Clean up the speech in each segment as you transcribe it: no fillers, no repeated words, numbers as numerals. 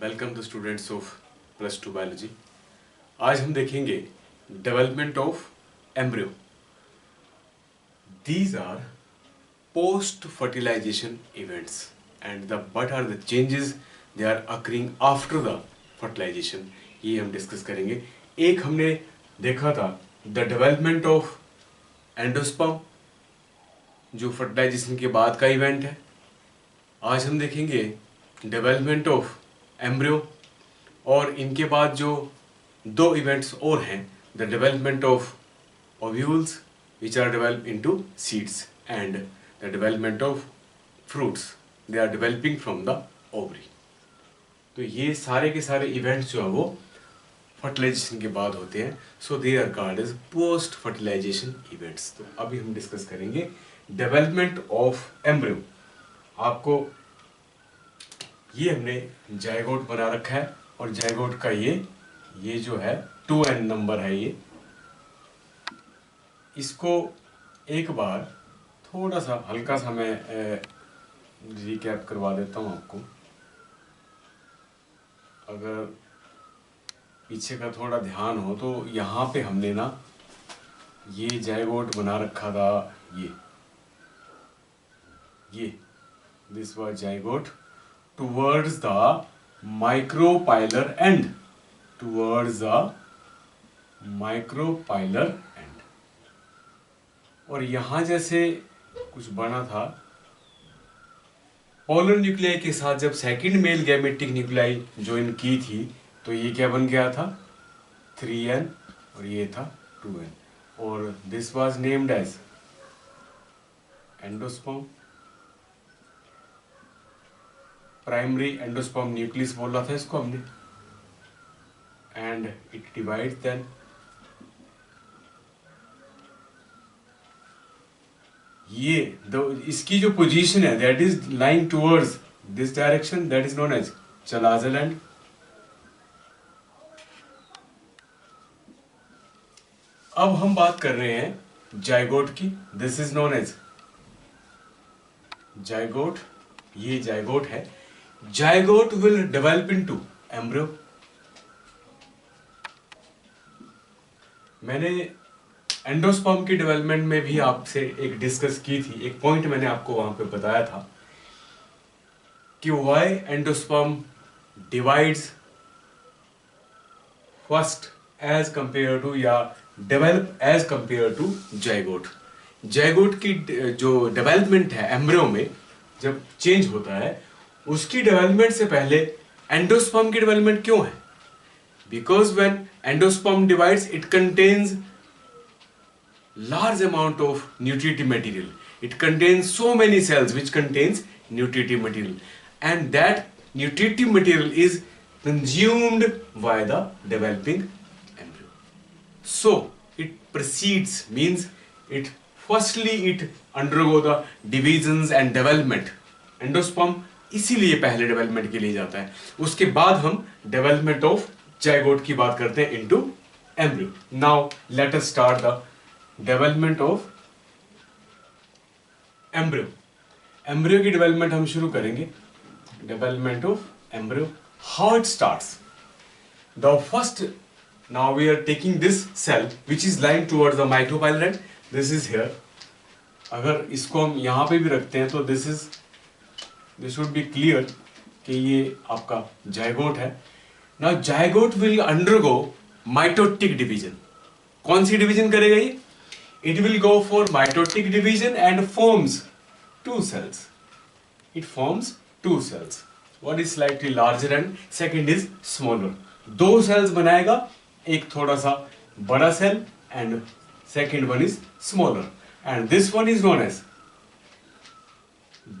Welcome to students of +2 biology. आज हम देखेंगे development of embryo. These are post fertilisation events and the what are the changes they are occurring after the fertilization, ये हम discuss करेंगे। एक हमने देखा था द डेवलपमेंट ऑफ एंडोस्पर्म, जो फर्टिलाइजेशन के बाद का इवेंट है। आज हम देखेंगे डेवलपमेंट ऑफ एम्ब्रियो और इनके बाद जो दो इवेंट्स और हैं, the development of ovules which are develop into seeds and the development of fruits, they are developing from the ovary. तो ये सारे के सारे इवेंट्स जो है वो फर्टिलाइजेशन के बाद होते हैं, so they are called as post fertilisation events. तो अभी हम डिस्कस करेंगे डेवलपमेंट ऑफ एम्ब्रियो। आपको ये हमने जायगोट बना रखा है और जायगोट का ये जो है 2n नंबर है, ये इसको एक बार थोड़ा सा हल्का सा मैं रिकैप करवा देता हूँ आपको। अगर पीछे का थोड़ा ध्यान हो तो यहाँ पे हमने ना ये जायगोट बना रखा था, ये this was zygote towards the micropylar end, towards the micropylar end। और यहाँ जैसे कुछ बना था पोलर न्यूक्लियाई के साथ, जब second male gametic nuclei join की थी तो ये क्या बन गया था 3n और ये था 2n और this was named as endosperm. Primary endosperm nucleus बोल रहा था इसको हमने, एंड इट डिवाइड्स देन। ये इसकी जो पोजीशन है that is lying towards this direction, that is known as chalazal end. अब हम बात कर रहे हैं जायगोट की। This is known as zygote, ये जायगोट है। Zygote will develop into embryo. मैंने एंडोस्पर्म की डेवलपमेंट में भी आपसे एक डिस्कस की थी, एक पॉइंट मैंने आपको वहां पे बताया था कि why endosperm divides first as compare to या develop as compare to zygote. Zygote की जो डेवलपमेंट है एम्ब्रियो में जब चेंज होता है, उसकी डेवलपमेंट से पहले एंडोस्पर्म की डेवलपमेंट क्यों है? Because when endosperm divides it contains large amount of nutritive material. It contains so many cells which contains nutritive material, and that nutritive material is consumed by the developing embryo. So it proceeds, means it firstly it undergo the divisions and development. Endosperm इसीलिए पहले development के लिए जाता है, उसके बाद हम development of zygote की बात करते हैं into embryo. Now let us start the development of embryo. Embryo की डेवलपमेंट हम शुरू करेंगे। Development of embryo, how it starts. The first, now we are taking this cell which is lying towards the micropylar end दिस this is. Here इसको हम यहां पे भी रखते हैं तो दिस शुड बी क्लियर कि ये आपका जायगोट है। Now zygote will undergo mitotic division. कौन सी डिवीजन करेगा ये? It will go for mitotic division and forms two cells. It forms two cells. One is slightly larger and second is smaller. दो cells बनाएगा, एक थोड़ा सा बड़ा cell and second one is smaller. And this one is known as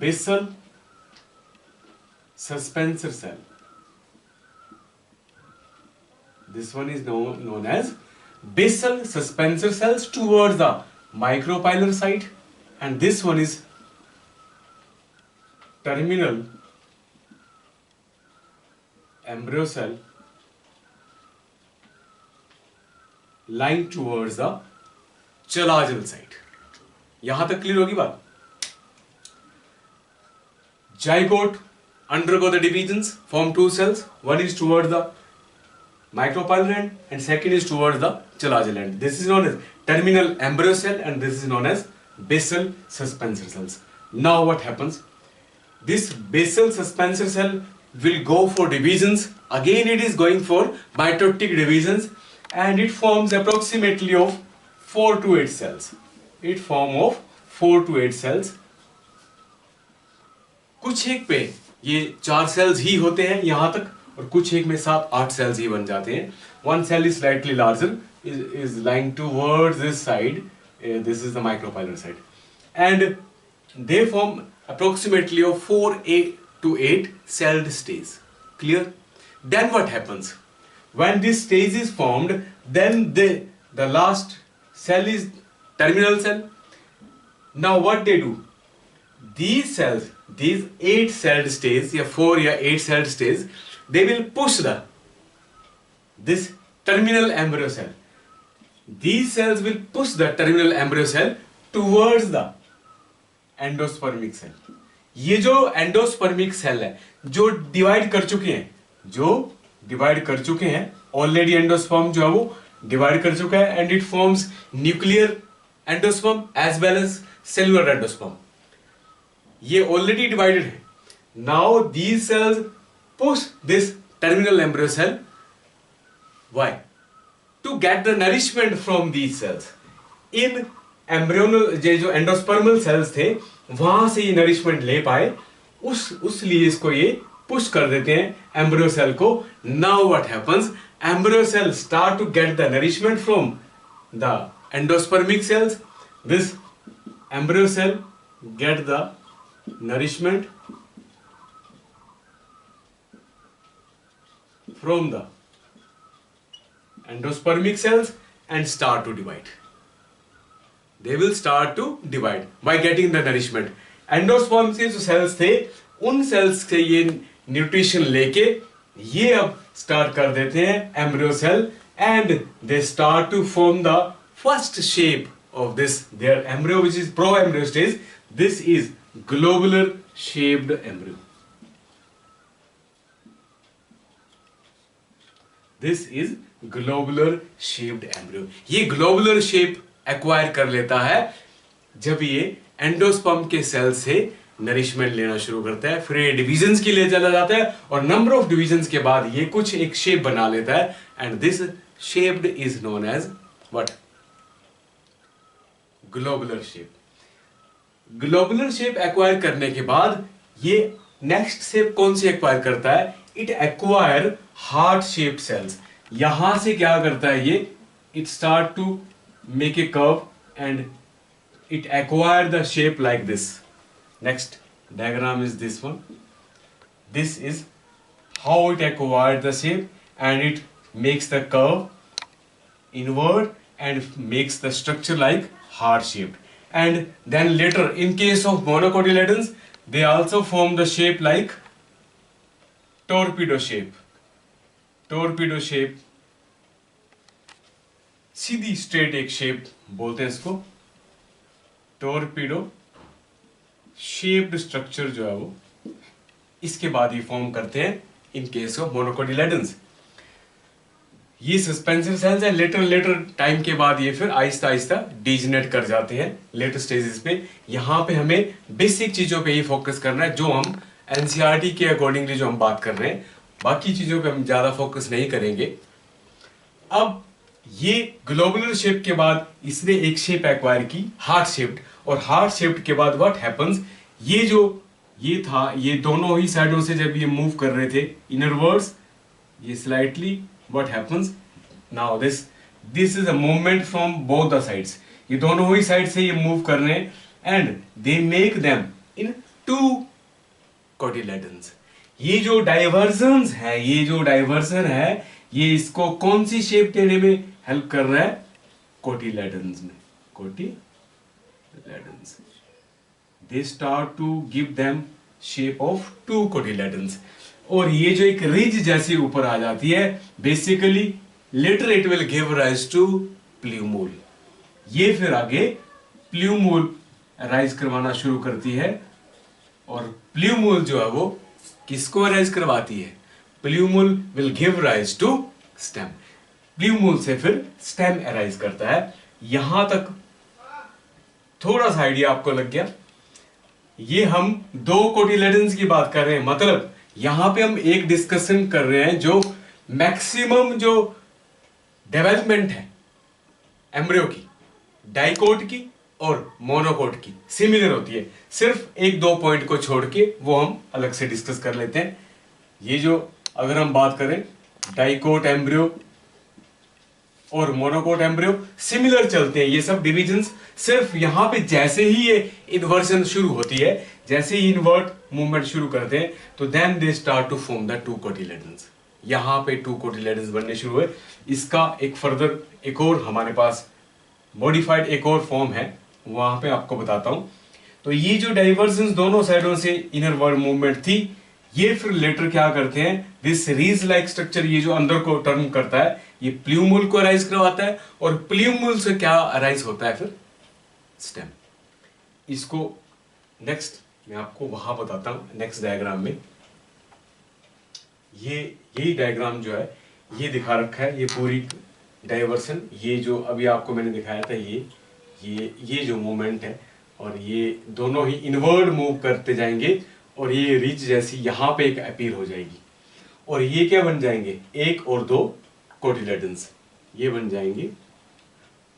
basal suspensor cell. This one is known as basal suspensor cells towards the micropylar site, and this one is terminal embryo cell lying towards the chalazial site. यहां तक clear होगी बात? Zygote undergo the divisions, form two cells. One is towards the micropyle end and second is towards the chalazial end. This is known as terminal embryo cell and this is known as basal suspensor cells. Now what happens? This basal suspensor cell will go for divisions. Again it is going for mitotic divisions and it forms approximately of 4 to 8 cells. It form of 4 to 8 cells. कुछ एक पे ये 4 sales ही होते हैं यहाँ तक और कुछ एक में 7-8 सेल्स ही बन जाते हैं. One cell is slightly larger, is lying towards this side. This is the micropylar side, and they form approximately of 4 to 8 celled stages. Clear? Then what happens? When this stage is formed, then the last cell is terminal cell. Now what they do? These cells, these 8 celled stages, या 4 या 8 celled stages, they will push this terminal embryo cell. These cells will push the terminal embryo cell towards the endospermic cell. ये जो endospermic cell है जो divide कर चुके हैं already endosperm जो है वो डिवाइड कर चुका है and it forms nuclear endosperm as well as cellular endosperm. ये ऑलरेडी डिवाइडेड है. Now these cells push this terminal embryo cell. Why? To get the nourishment from these cells. In embryonal जो endospermal sales थे वहां से ये nourishment ले पाए उस लिए इसको ये पुश कर देते हैं एम्ब्रियो सेल को. Now what happens? Embryo cell start to get the nourishment from the endospermic cells. This embryo cell get the nourishment from the endospermic cells and start to divide. They will start to divide by getting the nourishment. Endosperm के जो sales थे उन sales से ये nutrition लेके ये अब start कर देते हैं embryo cell and they start to form the first shape of this their embryo, which is pro-embryo stage. This is globular shaped embryo. This is globular shaped embryo. ये globular shape acquire कर लेता है जब ये endosperm के cell से nourishment लेना शुरू करता है. फिर ये डिविजन्स के लिए चला जाता है और नंबर ऑफ डिविजन्स के बाद ये कुछ एक शेप बना लेता है and this shaped is known as what? Globular shape. Globular shape acquire करने के बाद ये नेक्स्ट शेप कौन सी एक्वायर करता है? It acquire heart shape cells. यहां से क्या करता है ये? It start to make a curve and it acquire the shape like this. Next diagram is this one. This is how it acquired the shape and it makes the curve inward and makes the structure like heart shaped. And then later in case of monocotyledons they also form the shape like torpedo shape. Torpedo shape Sidhi straight एक shape बोलते हैं इसको. torpedo shaped structure जो है वो इसके बाद ये form करते हैं in case of monocotyledons. ये सस्पेंसिव सेल्स है. लेटर टाइम के बाद ये फिर आहिस्ता आहिस्ता डीजनरेट कर जाते हैं लेटर स्टेजेस पे. यहाँ पे हमें बेसिक चीजों पे ही फोकस करना है जो हम एनसीईआरटी के अकॉर्डिंगली जो हम बात कर रहे हैं. बाकी चीजों पे हम ज्यादा फोकस नहीं करेंगे. अब ये ग्लोबुलर शेप के बाद इसने एक शेप एक्वायर की हार्ट शेप्ड. और हार्ट शेप्ड के बाद व्हाट हैपेंस? ये जो ये था ये दोनों ही साइडों से जब ये मूव कर रहे थे इनरवर्ड्स ये slightly what happens now this is a movement from both the sides. ये दोनों ही साइड से ये मूव कर रहे हैं and they make them in two cotyledons. ये जो डाइवर्जन है ये इसको कौन सी शेप देने में हेल्प कर रहा है? कोटिलेडन्स में. Cotyledons they start to give them shape of two cotyledons. और ये जो एक रिज जैसी ऊपर आ जाती है basically later it will give rise to plumule. ये फिर आगे प्ल्यूमूल राइज करवाना शुरू करती है और प्ल्यूमूल जो है वो किसको अराइज करवाती है? Plumule will give rise to stem. Plumule से फिर स्टेम अराइज करता है। यहां तक थोड़ा सा आइडिया आपको लग गया। ये हम दो कोटिलेडन्स की बात कर रहे हैं, मतलब यहां पे हम एक डिस्कशन कर रहे हैं जो मैक्सिमम जो डेवलपमेंट है एम्ब्रियो की, डाइकोट की और मोनोकोट की सिमिलर होती है। सिर्फ एक दो पॉइंट को छोड़ के वो हम अलग से डिस्कस कर लेते हैं। ये जो अगर हम बात करें डाइकोट एम्ब्रियो और मोनोकोट एम्ब्रियो सिमिलर चलते हैं ये सब डिविजन्स। सिर्फ यहां पे जैसे ही ये इन्वर्जन शुरू होती है, जैसे ही इन्वर्ट मूवमेंट शुरू करते हैं, तो then they start to form the two cotyledons. यहां पे टू कोटिलेडन्स बनने शुरू हुए। इसका एक फर्दर एक और हमारे पास मॉडिफाइड एक और फॉर्म है, वहां पे आपको बताता हूं। तो ये जो डाइवर्जेंस दोनों साइडों से इनर वर्ड मूवमेंट थी, ये फिर लेटर क्या करते हैं, दिस रीज लाइक स्ट्रक्चर, ये जो अंदर को टर्न करता है, ये प्ल्यूमूल को अराइज करवाता है और प्ल्यूमूल से क्या अराइज होता है फिर स्टेम। इसको नेक्स्ट मैं आपको वहां बताता हूं नेक्स्ट डायग्राम में। यही डायग्राम जो है ये दिखा रखा है, ये पूरी डाइवर्सन, ये जो अभी आपको मैंने दिखाया था, ये जो मूवमेंट है, और ये दोनों ही इनवर्ड मूव करते जाएंगे और ये रिच जैसी यहां पे एक अपीयर हो जाएगी। और ये क्या बन जाएंगे, एक और दो कोटिलेडन्स, ये बन जाएंगे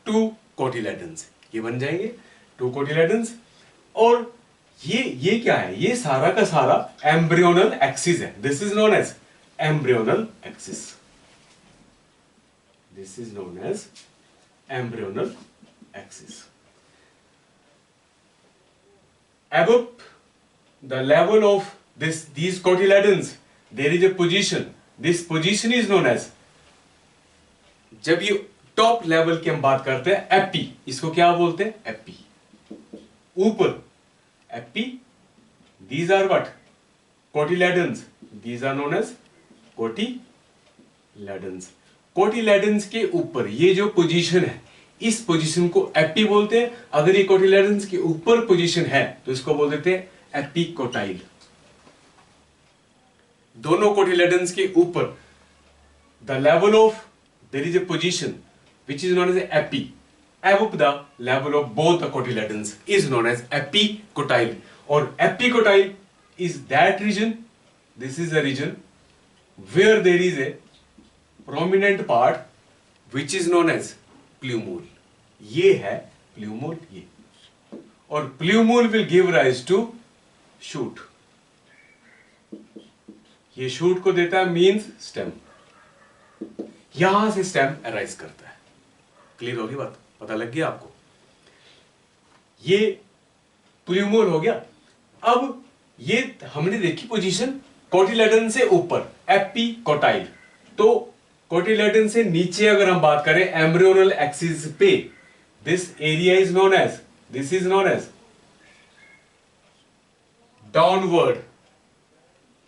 टू कोटिलेडन्स, ये बन जाएंगे टू कोटिलेडन्स। और ये क्या है, ये सारा का सारा एम्ब्रियोनल एक्सिस है। This is known as embryonal axis, this is known as embryonal axis. Above the level of these cotyledons there is a position, this position is known as, जब ये टॉप लेवल की हम बात करते हैं AP, इसको क्या बोलते हैं, एपी, ऊपर AP, these are what, cotyledons, these are known as cotyledons। Cotyledons के ऊपर ये जो पोजीशन है, इस पोजीशन को एपी बोलते हैं। अगर ये कोटिलेडन्स के ऊपर पोजीशन है तो इसको बोल देते हैं एपिकोटाइल। दोनों कोटिलेडन्स के ऊपर the level of there is a position which is known as एपी, above the level of both the cotyledons is known as epicotyl। और epicotyl is that region, this is the region where there is a prominent part which is known as plumule. ये है plumule, ये, और plumule will give rise to shoot. ये shoot को देता है means stem, यहां से स्टेम अराइज करता है। क्लियर होगी बात, पता लग गया आपको। ये प्ल्यूमूल हो गया। अब ये हमने देखी पोजीशन कोटिलेडन से ऊपर एपिकोटाइल, तो कोटिलेडन से नीचे अगर हम बात करें एम्ब्रियोनल एक्सिस पे, this area is known as, this is known as downward.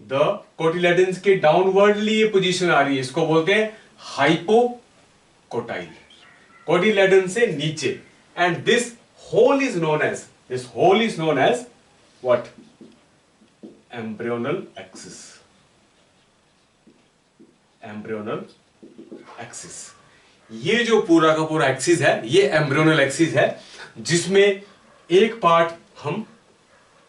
The cotyledons के डाउनवर्डली ये पोजीशन आ रही है, इसको बोलते हैं हाइपोकोटाइल, कोटिलेडन से नीचे। And this whole is known as, this whole is known as what, embryonal axis, embryonal axis. ये जो पूरा का पूरा एक्सिस है, ये एम्ब्रियोनल एक्सिस है, जिसमें एक पार्ट हम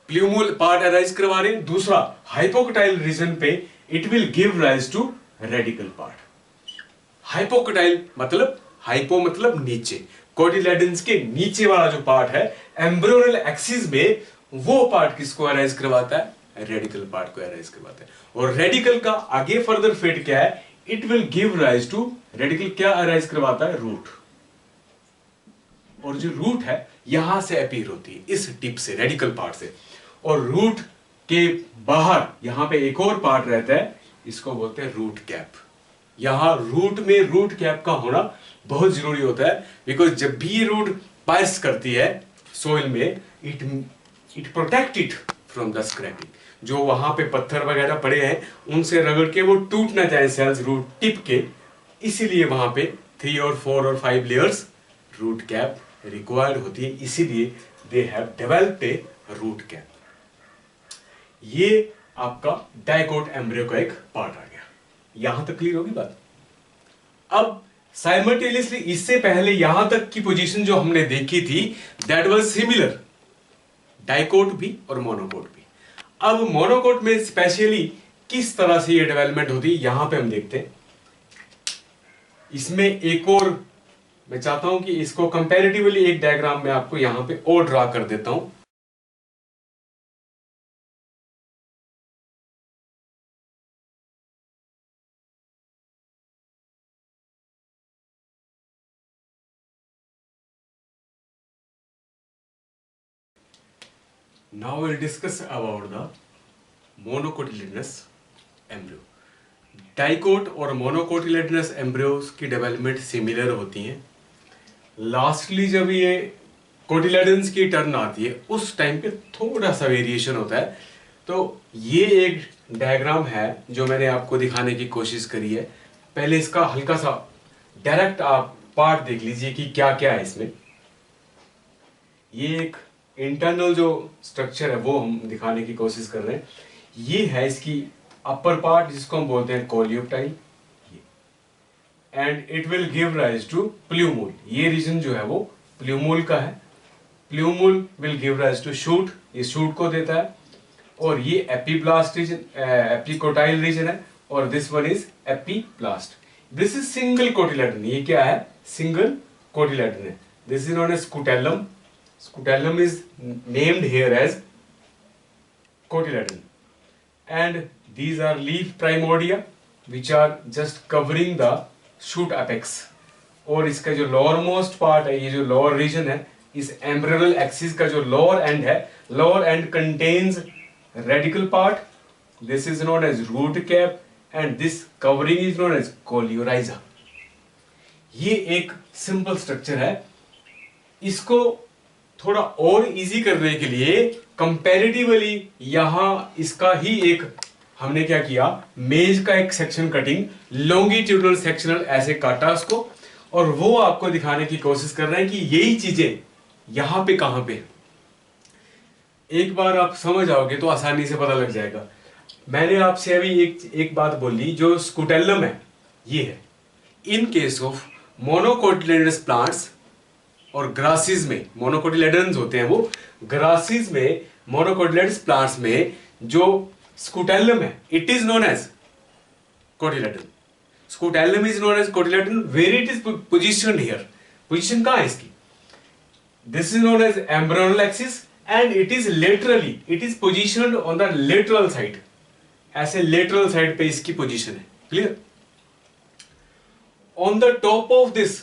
प्ल्यूमूल पार्ट अराइज करवा रहे हैं, दूसरा हाइपोकोटाइल रीजन पे it will give rise to radicle part. Hypocotyl मतलब, हाइपो मतलब नीचे, कोटिलेडन्स के नीचे वाला जो पार्ट है एम्ब्रियोनल एक्सिस में, वो पार्ट किसको अराइज करवाता है, रेडिकल पार्ट को अराइज करवाता है। और रेडिकल का आगे फर्दर फेट क्या है, it will give rise to, radicle क्या अराइज करवाता है, रूट। और जो रूट है यहां से अपीयर होती है, इस टिप से, रेडिकल पार्ट से। और रूट के बाहर यहां पे एक और पार्ट रहता है, इसको बोलते हैं रूट कैप। यहां रूट में रूट कैप का होना बहुत जरूरी होता है, बिकॉज जब भी ये रूट पायर्स करती है सोइल में, it protect it from the scraping. जो वहां पे पत्थर वगैरह पड़े हैं उनसे रगड़ के वो टूट ना जाए सेल्स रूट टिप के, इसीलिए वहां पे 3 और 4 और 5 लेयर्स रूट कैप रिक्वायर्ड होती है, इसीलिए they have developed a root cap. ये आपका डाइकोट एम्ब्रियो का एक पार्ट आ गया। यहां तक क्लियर होगी बात। अब साइमल्टेनियसली इससे पहले यहां तक की पोजीशन जो हमने देखी थी दैट वाज सिमिलर, डाइकोट भी और मोनोकोट भी। अब मोनोकोट में स्पेशली किस तरह से ये डेवलपमेंट होती है यहां पे हम देखते हैं। इसमें एक और मैं चाहता हूं कि इसको कंपैरेटिवली एक डायग्राम में आपको यहां पे और ड्रा कर देता हूं। Now we'll discuss about the monocotyledonous embryo. Dicot और मोनोकोटिलेडनस एम्ब्रियोज की डेवलपमेंट सिमिलर होती हैं। लास्टली जब ये कोटिलेडन्स की टर्न आती है उस टाइम पे थोड़ा सा वेरिएशन होता है। तो ये एक डायग्राम है जो मैंने आपको दिखाने की कोशिश करी है। पहले इसका हल्का सा डायरेक्ट आप पार्ट देख लीजिए कि क्या क्या है इसमें। ये एक इंटरनल जो स्ट्रक्चर है वो हम दिखाने की कोशिश कर रहे हैं। ये है इसकी अपर पार्ट जिसको हम बोलते हैं coleoptile, and it will give rise to plumule. ये रीजन जो है वो प्ल्यूमूल का है। Plumule will give rise to shoot, ये शूट को देता है। और ये एपीब्लास्ट रीजन, एपिकोटाइल रीजन है, और this one is epiblast. This is single cotyledon. ये क्या है? सिंगल कोटिलेडन है। This is known as scutellum. Scutellum is named here as cotyledon, and these are leaf primordia which are just covering the shoot apex. और इसका जो lower most part है, ये जो lower region है, इस embryonal axis का जो lower end है, lower end contains radical part. This is known as root cap, and this covering is known as coleorhiza. ये एक simple structure है। इसको थोड़ा और इजी करने के लिए कंपैरेटिवली यहां इसका ही एक हमने क्या किया, मेज का एक सेक्शन कटिंग लॉन्गिट्यूडनल सेक्शनल ऐसे काटा उसको, और वो आपको दिखाने की कोशिश कर रहे हैं कि यही चीजें यहां पे कहां पे। एक बार आप समझ आओगे तो आसानी से पता लग जाएगा। मैंने आपसे अभी एक बात बोली, जो स्कूटेलम है ये है। इन केस ऑफ मोनोकोटिलेडनस प्लांट्स और ग्रासेस में, मोनोकोटिलेडन्स होते हैं वो, ग्रासेस में मोनोकोटिलेडनस प्लांट्स में जो स्कूटेलम है it is known as cotyledon. Scutellum is known as cotyledon. Where it is positioned here, position कहां है इसकी? This is known as embryonal axis, and it is laterally, it is positioned on the lateral side. ऐसे lateral side पे इसकी position है। Clear? On the top of this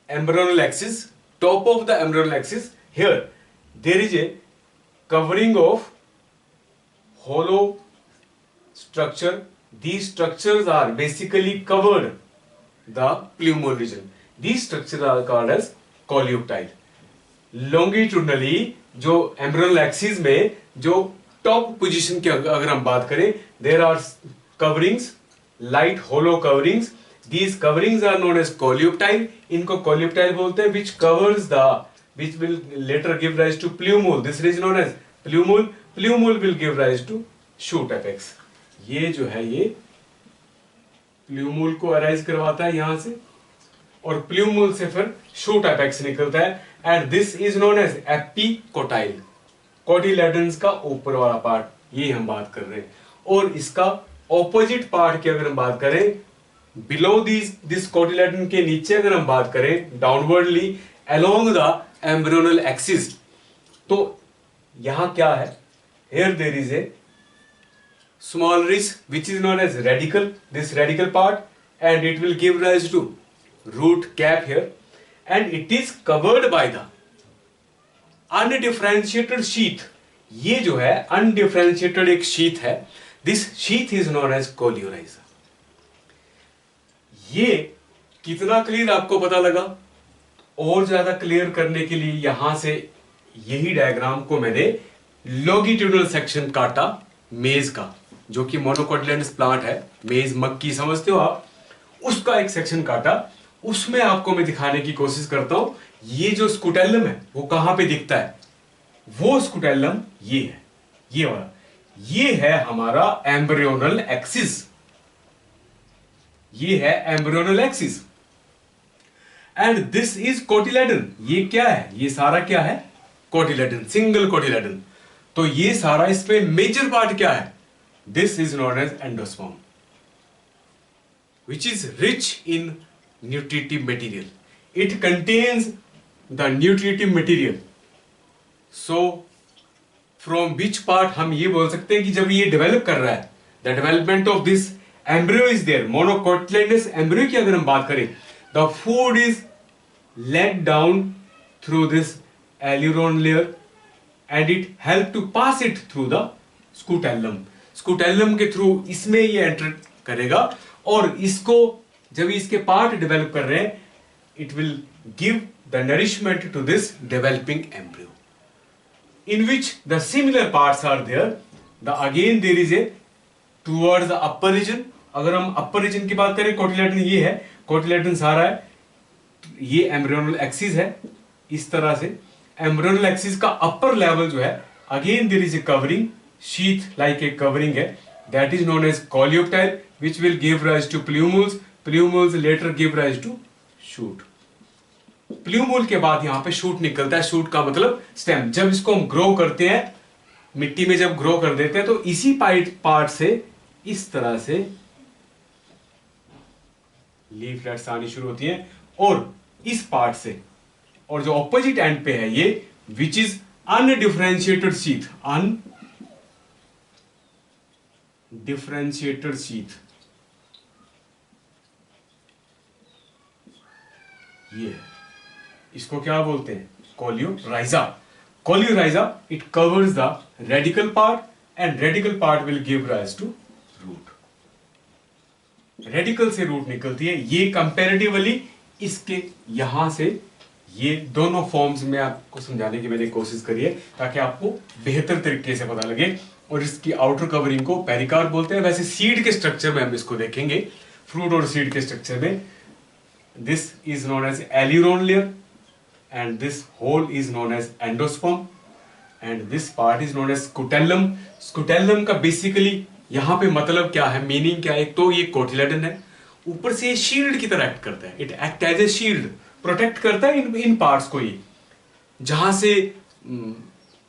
embryonal axis, top of the embryonal axis, here there is a covering of hollow structure. These structures are basically covered the plumule region. These structures are called as coleoptile. Longitudinally जो embryonal axis में जो top position की अगर हम बात करें, there are coverings, light hollow coverings. These coverings are known as coleoptile. इनको coleoptile बोलते हैं, which covers the, which will later give rise to plumule. This is known as plumule. Plumule will give rise to shoot apex. ये जो है ये plumule को arise करवाता है यहाँ से, और plumule से फिर shoot apex निकलता है, and this is known as epicotyle. Cotyledons का ऊपर वाला पार्ट ये हम बात कर रहे हैं। और इसका ऑपोजिट पार्ट की अगर हम बात करें, बिलो दिस कोटिलेडन के नीचे अगर हम बात करें downwardly along the embryonal axis, तो यहां क्या है? Here there is a small ridge which is known as radicle, this radicle part, and it will give rise to root cap here, and it is covered by the undifferentiated sheath. ये जो है undifferentiated एक sheath है, this sheath is known as coleorhiza. ये कितना clear आपको पता लगा? और ज्यादा क्लियर करने के लिए यहां से यही डायग्राम को मैंने लॉन्गिट्यूडनल सेक्शन काटा मेज का, जो कि मोनोकोटिलेडनस प्लांट है, मेज मक्की समझते हो आप, उसका एक सेक्शन काटा। उसमें आपको मैं दिखाने की कोशिश करता हूं ये जो स्कूटेलम है वो कहां पे दिखता है। वो स्कूटेलम ये है, ये वाला। ये है हमारा एम्ब्रियोनल एक्सिस, ये है एम्ब्रियोनल एक्सिस, एंड दिस इज कोटिलेडन। ये क्या है, ये सारा क्या है, कोटिलेडन, सिंगल कोटिलेडन। तो ये सारा, इसमें मेजर पार्ट क्या है, this is known as endosperm, which is rich in nutritive material. It contains the nutritive material. So from which part हम ये बोल सकते हैं कि जब ये डेवलप कर रहा है, the development of this embryo is there, monocotyledonous embryo की अगर हम बात करें, the food is let down through this aileron layer and it help to pass it through the scutellum. scutellum के थ्रू इसमें ये एंटर करेगा, और इसको जब इसके पार्ट डेवलप कर रहे हैं, it will give the nourishment to this developing embryo, in which the similar parts are there. The again there is a towards the upper region. अगर हम अपर रीजन की बात करें, कोटिलेडन ये है, कोटिलेडन सारा है, ये एम्ब्रियोनल एक्सिस है, इस तरह से एम्ब्रियोनल एक्सिस का अपर लेवल जो है, again there is a covering, sheath like a covering है, that is known as coleoptile, which will give rise to plumule. Plumule later give rise to shoot. प्ल्यूमूल के बाद यहां पे शूट निकलता है, शूट का मतलब स्टेम। जब इसको हम ग्रो करते हैं, मिट्टी में जब ग्रो कर देते हैं, तो इसी पार्ट से इस तरह से लीफलेट्स आनी शुरू होती हैं, और इस पार्ट से, और जो ऑपोजिट एंड पे है ये, which is undifferentiated sheath, differentiated sheath, ये इसको क्या बोलते हैं, coleorhiza. Coleorhiza, it covers the radicle part and radicle part will give rise to root. Radicle से रूट निकलती है। ये कंपैरेटिवली इसके यहां से, ये दोनों फॉर्म्स में आपको समझाने की मैंने कोशिश करी है ताकि आपको बेहतर तरीके से पता लगे। और इसकी आउटर कवरिंग को पेरिकार्प बोलते हैं। वैसे सीड के स्ट्रक्चर में हम इसको देखेंगे, फ्रूट और सीड के स्ट्रक्चर में, this is known as aleurone layer and this whole is known as endosperm and this part is known as scutellum. Scutellum का बेसिकली यहां पे मतलब क्या है, मीनिंग क्या है, एक तो ये कोटिलेडन है, ऊपर से ये शील्ड की तरह एक्ट करता है, it act as a shield, protect करता है इन पार्ट्स को, ये जहां से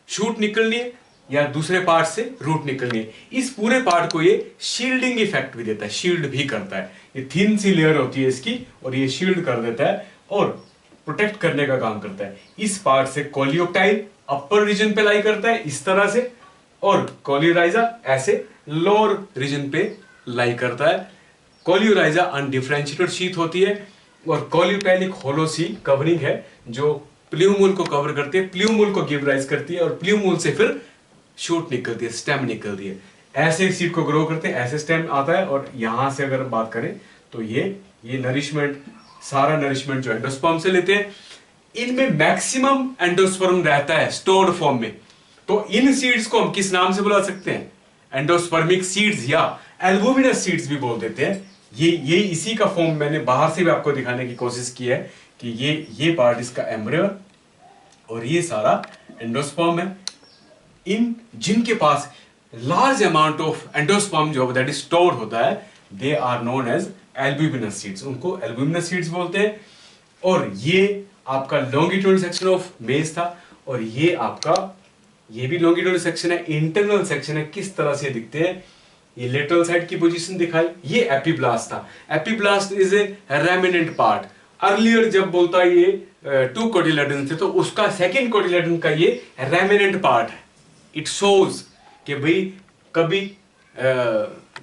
शूट निकलनी है या दूसरे पार्ट से रूट निकलनी है, इस पूरे पार्ट को ये शील्डिंग इफेक्ट भी देता है, शील्ड भी करता है। ये थिन सी लेयर होती है इसकी, और ये शील्ड कर देता है और प्रोटेक्ट करने का काम करता है। इस पार्ट से कोलियोप्टाइल अपर रीजन पे लाई करता है इस तरह से, और कोलियोराइजा ऐसे लोअर रीजन पे लाई करता है। कोलियोराइजा अनडिफरेंशिएटेड शीथ होती है, और कोलियोप्टाइल एक होलो सी कवरिंग है जो प्ल्यूमूल को कवर करती है, प्ल्यूमूल को गिव राइज करती है, और प्ल्यूमूल से फिर शूट निकलती है, स्टेम निकलती है। ऐसे सीड को ग्रो करते हैं, ऐसे स्टेम आता है, और यहां से अगर बात करें तो ये नरिशमेंट, सारा नरिशमेंट जो एंडोस्पर्म से लेते हैं। इनमें मैक्सिमम एंडोस्पर्म रहता है स्टोर्ड फॉर्म में। तो इन सीड्स को हम किस नाम से बुला सकते हैं, एंडोस्पर्मिक सीड्स या एल्बुमिनस सीड्स भी बोल देते हैं। ये इसी का फॉर्म मैंने बाहर से भी आपको दिखाने की कोशिश की है कि ये पार्ट इसका एम्ब्रियो और ये सारा एंडोस्पर्म है। इन जिनके पास लार्ज अमाउंट ऑफ एंडोस्पर्म जो दैट इज स्टोर्ड होता है, they are known as albuminous seeds, उनको एल्ब्यूमिनस सीड्स बोलते हैं। और ये आपका लॉन्गिट्यूडल सेक्शन ऑफ मेज था, और ये आपका ये भी लॉन्गिट्यूडल सेक्शन है, इंटरनल सेक्शन है। किस तरह से दिखते हैं, ये लेटरल साइड की पोजीशन दिखाई, ये एपिब्लास्ट था। Epiblast is a remnant part. Earlier जब बोलता है ये 2 कोटिलेडन थे, तो उसका सेकंड कोटिलेडन का ये रेमिनेंट पार्ट है। इट शोज कि भाई कभी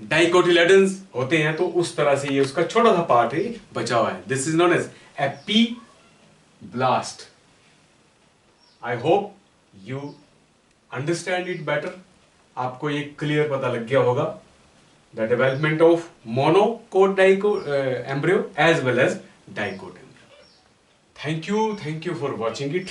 डाइकोटिलेडन्स होते हैं, तो उस तरह से ये उसका छोटा सा पार्ट है बचा हुआ है। This is known as epiblast. I hope you understand it better. आपको ये क्लियर पता लग गया होगा the development of monocot embryo as well as dicot embryo. Thank you for watching it.